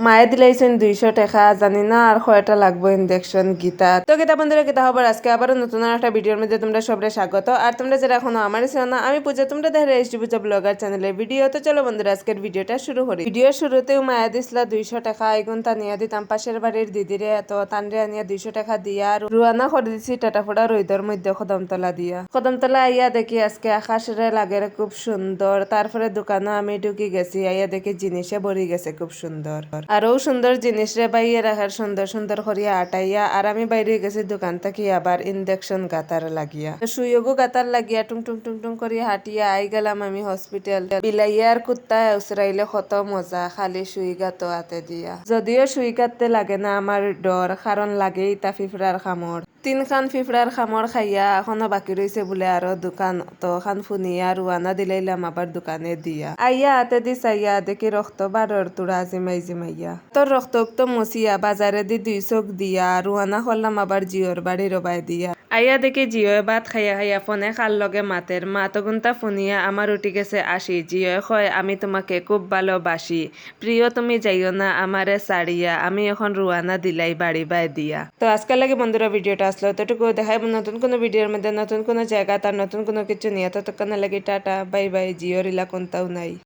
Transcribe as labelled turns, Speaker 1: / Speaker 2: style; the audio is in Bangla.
Speaker 1: মায়ে দিলাইছেন 200 টাকা, জানি না আর কয়টা লাগবো ইনজেকশন গীতা। তো গীতা বন্ধুরা, গীতা খবর আজকে আবারও নতুন একটা ভিডিওর মধ্যে তোমরা সবাই স্বাগত। আর তোমরা যারা এখনো আমার ছিল না, আমি পূজা, তোমরা দেখে এসছি পূজা ব্লগার চ্যানেলের ভিডিও। তো চলো বন্ধুরা, আজকের ভিডিওটা শুরু করি। ভিডিওর শুরুতেও মায়া দিছিলা 200 টাকা, এগুন তানিয়া দিতাম পাশের বাড়ির দিদিরে, তো তানরে আনিয়া 200 টাকা দিয়া আর রুয়ানা করে দিছি টাটাফোড়া রইদর মধ্যে কদমতলা দিয়া। কদমতলা আইয়া দেখি আজকে আকাশরে লাগে খুব সুন্দর। তারপরে দোকানে আমি ঢুকি গেছি, আইয়া দেখি জিনিসে ভরি গেছে খুব সুন্দর। আরও সুন্দর জিনিস রে বাইয়ে রাখার সুন্দর সুন্দর করিয়া আটাইয়া। আর আমি বাইরে গেছি দোকান থেকে আবার ইনজেকশন গাতার লাগিয়া, সুইগো গাতার লাগিয়া টুং টুং টুং টুং করিয়া হাঁটিয়া আই গেলাম আমি হসপিটাল। বিলাইয়ার কুত্তা উসরাইলে কত মজা, খালি সুই গাতো হাতে দিয়া। যদিও সুই কাটতে লাগে না আমার ডর, কারণ লাগেই তা ফিফড়ার খামড়। 3 খান ফিফড়ার খামড় খাইয়া এখনো বাকি রয়েছে বলে আরো দোকান, তো খান ফুনিয়া রুয়ানা দিলাইলাম আবার দোকানে দিয়া। আইয়া হাতে দি চাইয়া দেখি রক্ত বারর তুড়া জিমাইয়া। তোর রক্ত তো মুছিয়া বাজারে দি 2 চোখ দিয়া রুয়ানা করলাম আবার জিওর বাড়ি রবাই দিয়া। আইয়া দেখি জিও ভাত খাইয়া খাইয়া ফোনে খাল লগে মাতের মা তগুনতা ফোনিয়া আমার উঠি গেছে আসি। জিও কয়, আমি তোমাকে খুব ভালোবাসি প্রিয়, তুমি যাইও না আমারে সারিয়া, আমি এখন রুয়ানা দিলাই বাড়ি বাই দিয়া। তো আজকাল লাগে বন্ধুরা ভিডিওটা আসলো ততটুকু দেখাই নতুন কোনো ভিডিওর মধ্যে নতুন কোনো জায়গা তার নতুন কোনো কিছু নিয়ে। ততক্ষণ লাগে টাটা বাই বাই, জিওর ইলা কোনটাও নাই।